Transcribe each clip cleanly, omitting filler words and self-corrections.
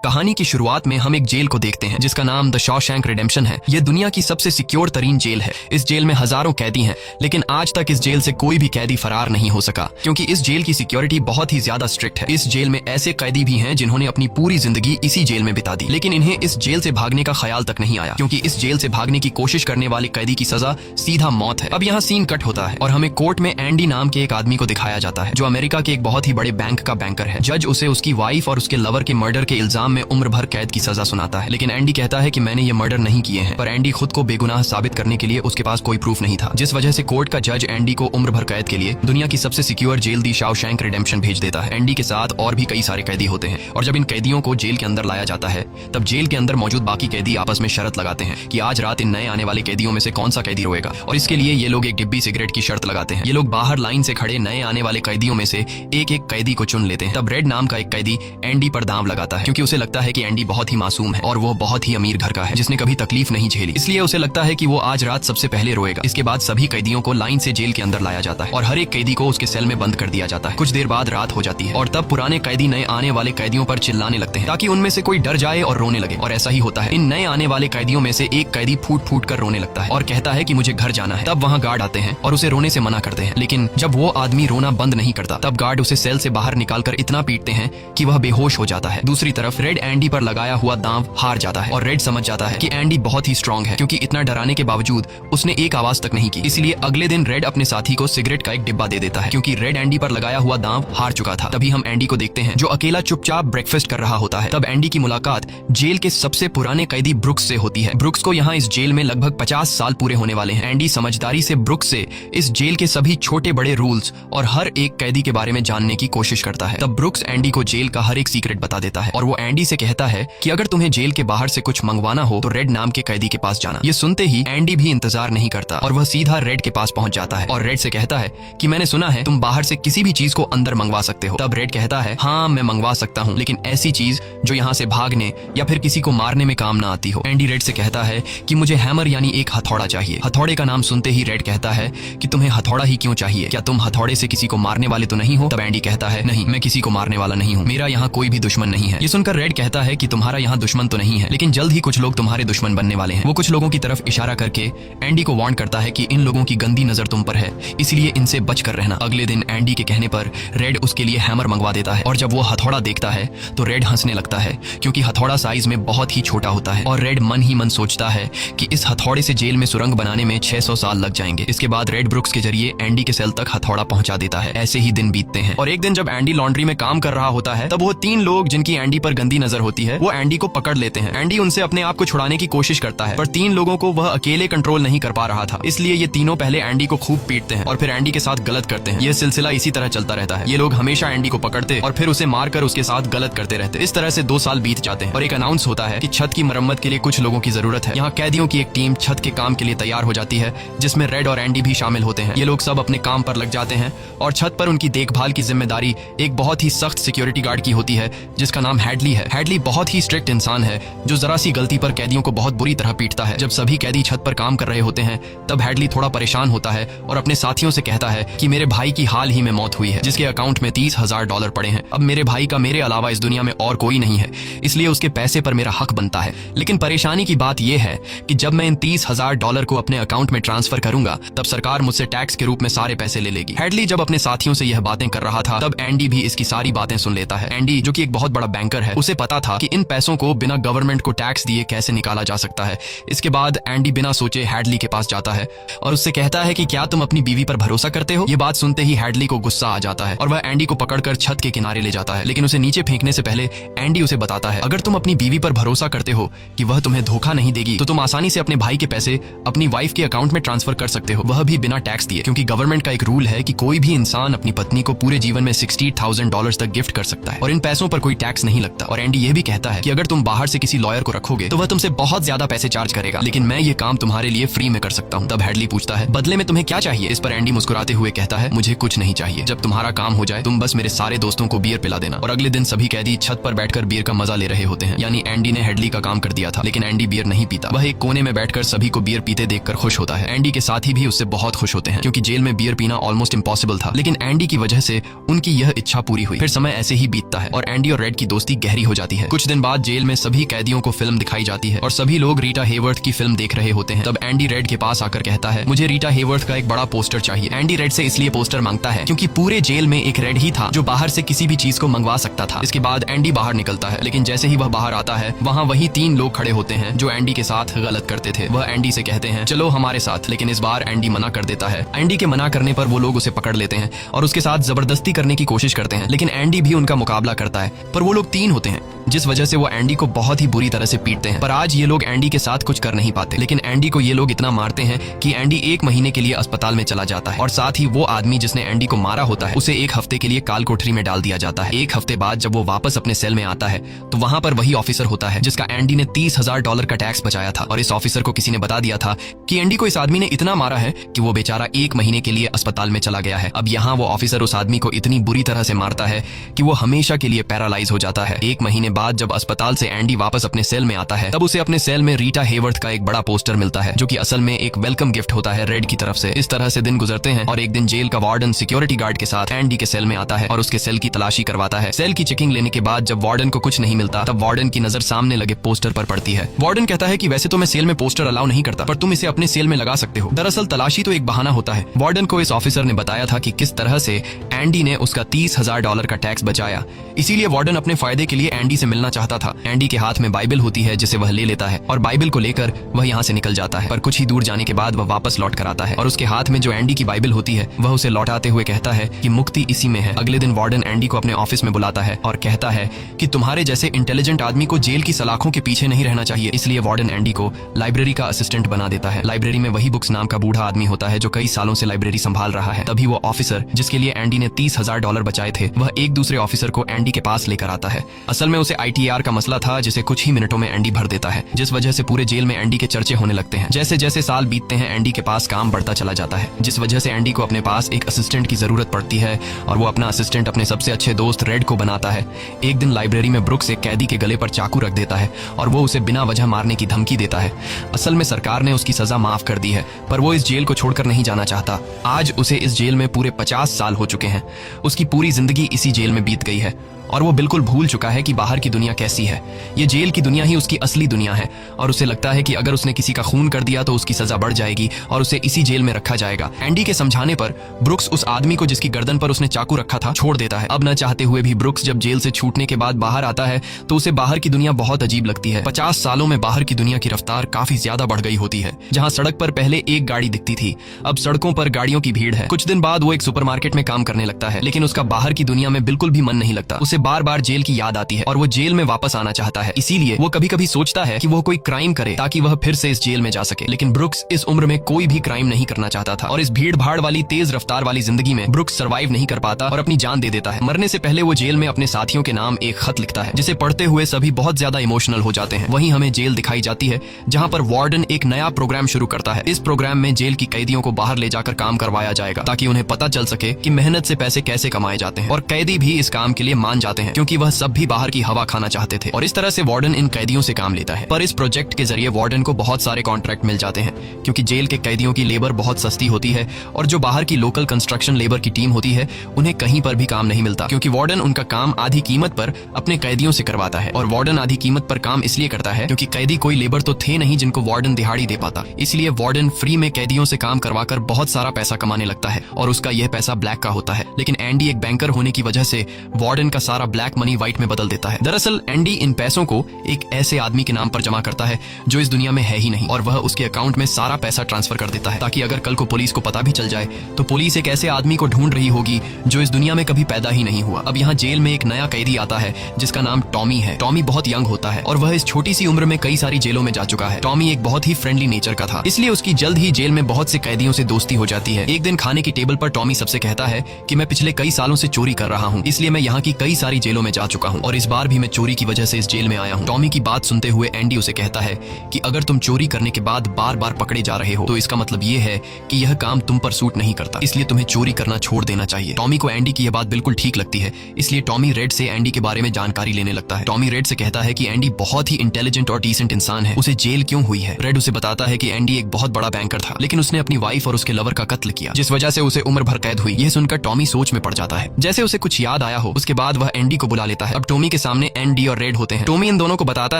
कहानी की शुरुआत में हम एक जेल को देखते हैं जिसका नाम द शॉशैंक रिडेम्पशन है। यह दुनिया की सबसे सिक्योर तरीन जेल है। इस जेल में हजारों कैदी हैं, लेकिन आज तक इस जेल से कोई भी कैदी फरार नहीं हो सका क्योंकि इस जेल की सिक्योरिटी बहुत ही ज्यादा स्ट्रिक्ट है। इस जेल में ऐसे कैदी भी हैं जिन्होंने अपनी पूरी जिंदगी इसी जेल में बिता दी, लेकिन इन्हें इस जेल से भागने का ख्याल तक नहीं आया क्योंकि इस जेल से भागने की कोशिश करने वाले कैदी की सजा सीधा मौत है। अब यहाँ सीन कट होता है और हमें कोर्ट में एंडी नाम के एक आदमी को दिखाया जाता है जो अमेरिका के एक बहुत ही बड़े बैंक का बैंकर है। जज उसे उसकी वाइफ और उसके लवर के मर्डर के इल्जाम में उम्र भर कैद की सजा सुनाता है, लेकिन एंडी कहता है कि मैंने ये मर्डर नहीं किए हैं। पर एंडी खुद को बेगुनाह साबित करने के लिए उसके पास कोई प्रूफ नहीं था, जिस वजह से कोर्ट का जज एंडी को उम्र भर कैद के लिए दुनिया की सबसे सिक्योर जेल दी शॉशैंक रिडेम्पशन भेज देता है। एंडी के साथ और भी कई सारे कैदी होते हैं और जब इन कैदियों को जेल के अंदर लाया जाता है तब जेल के अंदर मौजूद बाकी कैदी आपस में शर्त लगाते हैं कि आज रात इन नए आने वाले कैदियों में से कौन सा कैदी रोएगा, और इसके लिए ये लोग एक डिब्बी सिगरेट की शर्त लगाते हैं। ये लोग बाहर लाइन से खड़े नए आने वाले कैदियों में से एक एक कैदी को चुन लेते हैं। तब रेड नाम का एक कैदी एंडी पर दांव लगाता है क्योंकि उसे लगता है कि एंडी बहुत ही मासूम है और वो बहुत ही अमीर घर का है जिसने कभी तकलीफ नहीं झेली, इसलिए उसे लगता है कि वो आज रात सबसे पहले रोएगा। इसके बाद सभी कैदियों को लाइन से जेल के अंदर लाया जाता है और हर एक कैदी को उसके सेल में बंद कर दिया जाता है। कुछ देर बाद रात हो जाती है और तब पुराने कैदी नए आने वाले कैदियों पर चिल्लाने लगते हैं ताकि उनमें से कोई डर जाए और रोने लगे, और ऐसा ही होता है। इन नए आने वाले कैदियों में से एक कैदी फूट फूट कर रोने लगता है और कहता है कि मुझे घर जाना है। तब वहाँ गार्ड आते हैं और उसे रोने से मना करते हैं, लेकिन जब वो आदमी रोना बंद नहीं करता तब गार्ड उसे सेल से बाहर निकालकर इतना पीटते हैं कि वह बेहोश हो जाता है। दूसरी तरफ रेड एंडी पर लगाया हुआ दांव हार जाता है और रेड समझ जाता है कि एंडी बहुत ही स्ट्रांग है क्योंकि इतना डराने के बावजूद उसने एक आवाज तक नहीं की। इसलिए अगले दिन रेड अपने साथी को सिगरेट का एक डिब्बा दे देता है क्योंकि रेड एंडी पर लगाया हुआ दांव हार चुका था। तभी हम एंडी को देखते हैं जो अकेला चुपचाप ब्रेकफास्ट कर रहा होता है। तब एंडी की मुलाकात जेल के सबसे पुराने कैदी ब्रुक्स से होती है। ब्रुक्स को यहाँ इस जेल में लगभग 50 साल पूरे होने वाले हैं। एंडी समझदारी से ब्रुक्स से इस जेल के सभी छोटे बड़े रूल्स और हर एक कैदी के बारे में जानने की कोशिश करता है। तब ब्रुक्स एंडी को जेल का हर एक सीक्रेट बता देता है और वो एंडी से कहता है कि अगर तुम्हें जेल के बाहर से कुछ मंगवाना हो तो रेड नाम के कैदी के पास जाना। ये सुनते ही एंडी भी इंतजार नहीं करता और वह सीधा रेड के पास पहुंच जाता है और रेड से कहता है कि मैंने सुना है तुम बाहर से किसी भी चीज को अंदर मंगवा सकते हो। तब रेड कहता है हाँ मैं मंगवा सकता हूँ, लेकिन ऐसी चीज जो यहाँ से भागने या फिर किसी को मारने में काम ना आती हो। एंडी रेड से कहता है कि मुझे हैमर यानी एक हथौड़ा चाहिए। हथौड़े का नाम सुनते ही रेड कहता है कि तुम्हें हथौड़ा ही क्यों चाहिए, क्या तुम हथौड़े से किसी को मारने वाले तो नहीं हो? तब एंडी कहता है नहीं, मैं किसी को मारने वाला नहीं हूँ, मेरा यहाँ कोई भी दुश्मन नहीं है। ये सुनकर रेड कहता है कि तुम्हारा यहाँ दुश्मन तो नहीं है, लेकिन जल्द ही कुछ लोग तुम्हारे दुश्मन बनने वाले हैं। वो कुछ लोगों की तरफ इशारा करके एंडी को वार्न करता है कि इन लोगों की गंदी नजर तुम पर है, इसलिए इनसे बच कर रहना। अगले दिन एंडी के कहने पर रेड उसके लिए हैमर मंगवा देता है और जब वो हथौड़ा देखता है तो रेड हंसने लगता है क्योंकि हथौड़ा साइज में बहुत ही छोटा होता है और रेड मन ही मन सोचता है कि इस हथौड़े से जेल में सुरंग बनाने में 600 साल लग जाएंगे। इसके बाद रेड ब्रुक्स के जरिए एंडी के सेल तक हथौड़ा पहुंचा देता है। ऐसे ही दिन बीतते हैं और एक दिन जब एंडी लॉन्ड्री में काम कर रहा होता है तब वो 3 लोग जिनकी एंडी पर गंदी नजर होती है वो एंडी को पकड़ लेते हैं। एंडी उनसे अपने आप को छुड़ाने की कोशिश करता है पर 3 लोगों को वह अकेले कंट्रोल नहीं कर पा रहा था, इसलिए ये तीनों पहले एंडी को खूब पीटते हैं और फिर एंडी के साथ गलत करते हैं। यह सिलसिला इसी तरह चलता रहता है। ये लोग हमेशा एंडी को पकड़ते और फिर उसे मारकर उसके साथ गलत करते रहते। इस तरह से 2 साल बीत जाते हैं और एक अनाउंस होता है कि छत की मरम्मत के लिए कुछ लोगों की जरूरत है। यहाँ कैदियों की एक टीम छत के काम के लिए तैयार हो जाती है जिसमें रेड और एंडी भी शामिल होते हैं। ये लोग सब अपने काम पर लग जाते हैं और छत पर उनकी देखभाल की जिम्मेदारी एक बहुत ही सख्त सिक्योरिटी गार्ड की होती है जिसका नाम हैडली है। हैडली बहुत ही स्ट्रिक्ट इंसान है जो जरा सी गलती पर कैदियों को बहुत बुरी तरह पीटता है। जब सभी कैदी छत पर काम कर रहे होते हैं तब हैडली थोड़ा परेशान होता है और अपने साथियों से कहता है कि मेरे भाई की हाल ही में मौत हुई है जिसके अकाउंट में $30,000 पड़े हैं। अब मेरे भाई का मेरे अलावा इस दुनिया में और कोई नहीं है, इसलिए उसके पैसे पर मेरा हक बनता है। लेकिन परेशानी की बात यह है कि जब मैं इन $30,000 को अपने अकाउंट में ट्रांसफर करूंगा तब सरकार मुझसे टैक्स के रूप में सारे पैसे ले लेगी। हैडली जब अपने साथियों से यह बातें कर रहा था तब एंडी भी इसकी सारी बातें सुन लेता है। एंडी जो कि एक बहुत बड़ा बैंकर है उसे पता था कि इन पैसों को बिना गवर्नमेंट को टैक्स दिए कैसे निकाला जा सकता है। इसके बाद एंडी बिना सोचे हैडली के पास जाता है और उससे कहता है कि क्या तुम अपनी बीवी पर भरोसा करते हो? ये बात सुनते ही हैडली को गुस्सा आ जाता है और वह एंडी को पकड़कर छत के किनारे ले जाता है, लेकिन उसे नीचे फेंकने से पहले एंडी उसे बताता है अगर तुम अपनी बीवी पर भरोसा करते हो कि वह तुम्हें धोखा नहीं देगी तो तुम आसानी से अपने भाई के पैसे अपनी वाइफ के अकाउंट में ट्रांसफर कर सकते हो, वह भी बिना टैक्स दिए, क्योंकि गवर्नमेंट का एक रूल है कि कोई भी इंसान अपनी पत्नी को पूरे जीवन में $60,000 तक गिफ्ट कर सकता है और इन पैसों पर कोई टैक्स नहीं लगता। और एंडी यह भी कहता है कि अगर तुम बाहर से किसी लॉयर को रखोगे तो वह तुमसे बहुत ज्यादा पैसे चार्ज करेगा, लेकिन मैं ये काम तुम्हारे लिए फ्री में कर सकता हूँ। तब हैडली पूछता है बदले में तुम्हें क्या चाहिए? इस पर एंडी मुस्कुराते हुए कहता है मुझे कुछ नहीं चाहिए, जब तुम्हारा काम हो जाए तुम बस मेरे सारे दोस्तों को बियर पिला देना। और अगले दिन सभी कैदी छत पर बैठकर बियर का मजा ले रहे होते हैं, यानी एंडी ने हैडली का काम कर दिया था। लेकिन एंडी बियर नहीं पीता, वह एक कोने में बैठकर सभी को बियर पीते देखकर खुश होता है। एंडी के साथी भी उससे बहुत खुश होते हैं क्योंकि जेल में बियर पीना ऑलमोस्ट इम्पॉसिबल था, लेकिन एंडी की वजह से उनकी यह इच्छा पूरी हुई। फिर समय ऐसे ही बीतता है और एंडी और रेड की दोस्ती गहरी हो जाती है। कुछ दिन बाद जेल में सभी कैदियों को फिल्म दिखाई जाती है और सभी लोग रीटा हेवर्थ की फिल्म देख रहे होते हैं। तब एंडी रेड के पास आकर कहता है, मुझे रीटा हेवर्थ का एक बड़ा पोस्टर चाहिए। एंडी रेड से इसलिए पोस्टर मांगता है क्योंकि पूरे जेल में एक रेड ही था जो बाहर से किसी भी चीज को मंगवा सकता था। इसके बाद एंडी बाहर निकलता है, लेकिन जैसे ही वह बाहर आता है वहाँ वही 3 लोग खड़े होते हैं जो एंडी के साथ गलत करते थे। वह एंडी से कहते हैं, चलो हमारे साथ, लेकिन इस बार एंडी मना कर देता है। एंडी के मना करने पर वो लोग उसे पकड़ लेते हैं और उसके साथ जबरदस्ती करने की कोशिश करते हैं, लेकिन एंडी भी उनका मुकाबला करता है। पर वो लोग 3 होते हैं, जिस वजह से वो एंडी को बहुत ही बुरी तरह से पीटते हैं। पर आज ये लोग एंडी के साथ कुछ कर नहीं पाते, लेकिन एंडी को ये लोग इतना मारते हैं कि एंडी 1 महीने के लिए अस्पताल में चला जाता है और साथ ही वो आदमी जिसने एंडी को मारा होता है उसे 1 हफ्ते के लिए काल कोठरी में डाल दिया जाता है। 1 हफ्ते बाद जब वो वापस अपने सेल में आता है तो वहां पर वही ऑफिसर होता है जिसका एंडी ने $30,000 का टैक्स बचाया था। और इस ऑफिसर को किसी ने बता दिया था कि एंडी को इस आदमी ने इतना मारा है कि वो बेचारा 1 महीने के लिए अस्पताल में चला गया है। अब यहाँ वो ऑफिसर उस आदमी को इतनी बुरी तरह से मारता है कि वो हमेशा के लिए पैरालाइज हो जाता है। 1 महीने बाद जब अस्पताल से एंडी वापस अपने सेल में आता है तब उसे अपने सेल में रीटा हेवर्थ का एक बड़ा पोस्टर मिलता है जो कि असल में एक वेलकम गिफ्ट होता है रेड की तरफ से। इस तरह से दिन गुजरते हैं और एक दिन जेल का वार्डन सिक्योरिटी गार्ड के साथ एंडी के सेल में आता है और उसके सेल की तलाशी करवाता है। सेल की चेकिंग लेने के बाद जब वार्डन को कुछ नहीं मिलता तब वार्डन की नजर सामने लगे पोस्टर पर पड़ती है। वार्डन कहता है कि वैसे तो मैं सेल में पोस्टर अलाउ नहीं करता, पर तुम इसे अपने सेल में लगा सकते हो। दरअसल तलाशी तो एक बहाना होता है। वार्डन को इस ऑफिसर ने बताया था कि किस तरह से एंडी ने उसका $30,000 का टैक्स बचाया, इसीलिए वार्डन अपने फायदे के लिए एंडी से मिलना चाहता था। एंडी के हाथ में बाइबल होती है जिसे वह ले लेता है और बाइबल को लेकर वह यहाँ से निकल जाता है। पर कुछ ही दूर जाने के बाद वह वापस लौट कर आता है और उसके हाथ में जो एंडी की बाइबल होती है वह उसे लौटाते हुए कहता है कि मुक्ति इसी में है। अगले दिन वार्डन एंडी को अपने ऑफिस में बुलाता है और कहता है कि तुम्हारे जैसे इंटेलिजेंट आदमी को जेल की सलाखों के पीछे नहीं रहना चाहिए। इसलिए वार्डन एंडी को लाइब्रेरी का असिस्टेंट बना देता है। लाइब्रेरी में वही बुक्स नाम का बूढ़ा आदमी होता है जो कई सालों से लाइब्रेरी संभाल रहा है। तभी वो ऑफिसर जिसके लिए एंडी ने $30,000 बचाए थे वह एक दूसरे ऑफिसर को एंडी के पास लेकर आता है। असल में उसे ITR का मसला था जिसे कुछ ही मिनटों में एंडी भर देता है, जिस वजह से पूरे जेल में एंडी के चर्चे होने लगते हैं। जैसे जैसे साल बीतते हैं एंडी के पास काम बढ़ता चला जाता है, जिस वजह से एंडी को अपने पास एक असिस्टेंट की जरूरत पड़ती है और वो अपना असिस्टेंट अपने सबसे अच्छे दोस्त रेड को बनाता है। एक दिन लाइब्रेरी में ब्रुक्स एक कैदी के गले पर चाकू रख देता है और वो उसे बिना वजह मारने की धमकी देता है। असल में सरकार ने उसकी सजा माफ कर दी है, पर वो इस जेल को छोड़कर नहीं जाना चाहता। आज उसे इस जेल में पूरे 50 साल हो चुके हैं। उसकी पूरी जिंदगी इसी जेल में बीत गई है और वो बिल्कुल भूल चुका है कि बाहर की दुनिया कैसी है। ये जेल की दुनिया ही उसकी असली दुनिया है और उसे लगता है कि अगर उसने किसी का खून कर दिया तो उसकी सजा बढ़ जाएगी और उसे इसी जेल में रखा जाएगा। एंडी के समझाने पर ब्रुक्स उस आदमी को जिसकी गर्दन पर उसने चाकू रखा था छोड़ देता है। अब न चाहते हुए भी ब्रुक्स जब जेल से छूटने के बाद बाहर आता है तो उसे बाहर की दुनिया बहुत अजीब लगती है। 50 सालों में बाहर की दुनिया की रफ्तार काफी ज्यादा बढ़ गई होती है। जहाँ सड़क पर पहले एक गाड़ी दिखती थी अब सड़कों पर गाड़ियों की भीड़ है। कुछ दिन बाद वो एक सुपरमार्केट में काम करने लगता है, लेकिन उसका बाहर की दुनिया में बिल्कुल भी मन नहीं लगता। उसे बार बार जेल की याद आती है और वो जेल में वापस आना चाहता है। इसीलिए वो कभी कभी सोचता है कि वो कोई क्राइम करे ताकि वह फिर से इस जेल में जा सके। लेकिन ब्रुक्स इस उम्र में कोई भी क्राइम नहीं करना चाहता था और इस भीड़ भाड़ वाली तेज रफ्तार वाली जिंदगी में ब्रुक्स सर्वाइव नहीं कर पाता और अपनी जान दे देता है। मरने से पहले वो जेल में अपने साथियों के नाम एक खत लिखता है जिसे पढ़ते हुए सभी बहुत ज्यादा इमोशनल हो जाते हैं। वहीं हमें जेल दिखाई जाती है जहाँ पर वार्डन एक नया प्रोग्राम शुरू करता है। इस प्रोग्राम में जेल की कैदियों को बाहर ले जाकर काम करवाया जाएगा ताकि उन्हें पता चल सके कि मेहनत से पैसे कैसे कमाए जाते हैं। और कैदी भी इस काम के लिए मान जाते हैं क्योंकि वह सब भी बाहर की हवा खाना चाहते थे और इस तरह से वार्डन इन कैदियों से काम लेता है। पर इस प्रोजेक्ट के जरिए वार्डन को बहुत सारे कॉन्ट्रैक्ट मिल जाते हैं क्योंकि जेल के कैदियों की लेबर बहुत सस्ती होती है और जो बाहर की लोकल कंस्ट्रक्शन लेबर की टीम होती है उन्हें कहीं पर भी काम नहीं मिलता क्योंकि वार्डन उनका काम आधी कीमत पर अपने कैदियों से करवाता है। और वार्डन आधी कीमत पर काम इसलिए करता है क्योंकि कैदी कोई लेबर तो थे नहीं जिनको वार्डन दिहाड़ी दे पाता। इसलिए वार्डन फ्री में कैदियों से काम करवाकर बहुत सारा पैसा कमाने लगता है और उसका यह पैसा ब्लैक का होता है। लेकिन एंडी एक बैंकर होने की वजह से वार्डन का सारा ब्लैक मनी व्हाइट में बदल देता है। दरअसल एंडी इन पैसों को एक ऐसे आदमी के नाम पर जमा करता है जो इस दुनिया में है ही नहीं और वह उसके अकाउंट में सारा पैसा ट्रांसफर कर देता है ताकि अगर कल को पुलिस को पता भी चल जाए तो पुलिस एक ऐसे आदमी को ढूंढ रही होगी जो इस दुनिया में कभी पैदा ही नहीं हुआ। अब यहाँ जेल में एक नया कैदी आता है जिसका नाम टॉमी है। टॉमी बहुत यंग होता है और वह इस छोटी सी उम्र में कई सारी जेलों में जा चुका है। टॉमी एक बहुत ही फ्रेंडली नेचर का था, इसलिए उसकी जल्द ही जेल में बहुत से कैदियों से दोस्ती हो जाती है। एक दिन खाने की टेबल पर टॉमी सबसे कहता है कि मैं पिछले कई सालों से चोरी कर रहा हूँ, इसलिए मैं यहाँ की कई सारी जेलों में जा चुका हूँ और इस बार भी मैं चोरी की वजह से इस जेल में आया हूँ। टॉमी की बात सुनते हुए एंडी उसे कहता है कि अगर तुम चोरी करने के बाद बार बार पकड़े जा रहे हो तो इसका मतलब ये है कि यह काम तुम पर सूट नहीं करता, इसलिए तुम्हें चोरी करना छोड़ देना चाहिए। टॉमी को एंडी की यह बात बिल्कुल ठीक लगती है, इसलिए टॉमी रेड से एंडी के बारे में जानकारी लेने लगता है। टॉमी रेड से कहता है कि एंडी बहुत ही इंटेलिजेंट और डिसेंट इंसान है, उसे जेल क्यों हुई है। रेड उसे बताता है कि एंडी एक बहुत बड़ा बैंकर था लेकिन उसने अपनी वाइफ और उसके लवर का कत्ल किया जिस वजह से उसे उम्र भर कैद हुई। यह सुनकर टॉमी सोच में पड़ जाता है। जैसे उसे कुछ याद आया हो उसके बाद वह वह एंडी को बुला लेता है। अब टॉमी के सामने एंडी और रेड होते हैं। टॉमी इन दोनों को बताता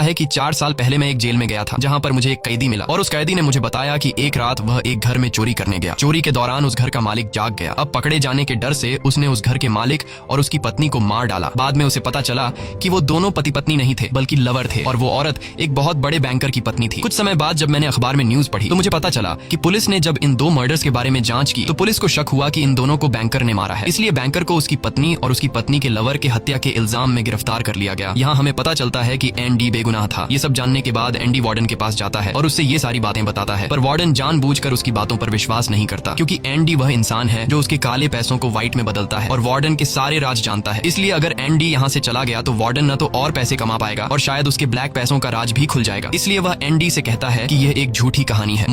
है कि 4 साल पहले मैं एक जेल में गया था जहाँ पर मुझे एक कैदी मिला और उस कैदी ने मुझे बताया कि एक रात वह एक घर में चोरी करने गया। चोरी के दौरान उस घर का मालिक जाग गया। अब पकड़े जाने के डर से उसने उस घर के मालिक और उसकी पत्नी को मार डाला। बाद में उसे पता चला कि वो दोनों पति पत्नी नहीं थे बल्कि लवर थे और वो औरत एक बहुत बड़े बैंकर की पत्नी थी। कुछ समय बाद जब मैंने अखबार में न्यूज पढ़ी तो मुझे पता चला कि पुलिस ने जब इन 2 मर्डर्स के बारे में जांच की तो पुलिस को शक हुआ कि इन दोनों को बैंकर ने मारा है। इसलिए बैंकर को उसकी पत्नी और उसकी पत्नी के लवर के हत्या के इल्जाम में गिरफ्तार कर लिया गया। यहाँ हमें पता चलता है कि एंडी बेगुनाह था। ये सब जानने के बाद एंडी वार्डन के पास जाता है और उससे ये सारी बातें बताता है, पर वार्डन जानबूझकर उसकी बातों पर विश्वास नहीं करता क्योंकि एंडी वह इंसान है जो उसके काले पैसों को व्हाइट में बदलता है और वार्डन के सारे राज जानता है। इसलिए अगर एंडी यहाँ से चला गया तो वार्डन न तो और पैसे कमा पाएगा और शायद उसके ब्लैक पैसों का राज भी खुल जाएगा। इसलिए वह एंडी से कहता है कि यह एक झूठी कहानी है।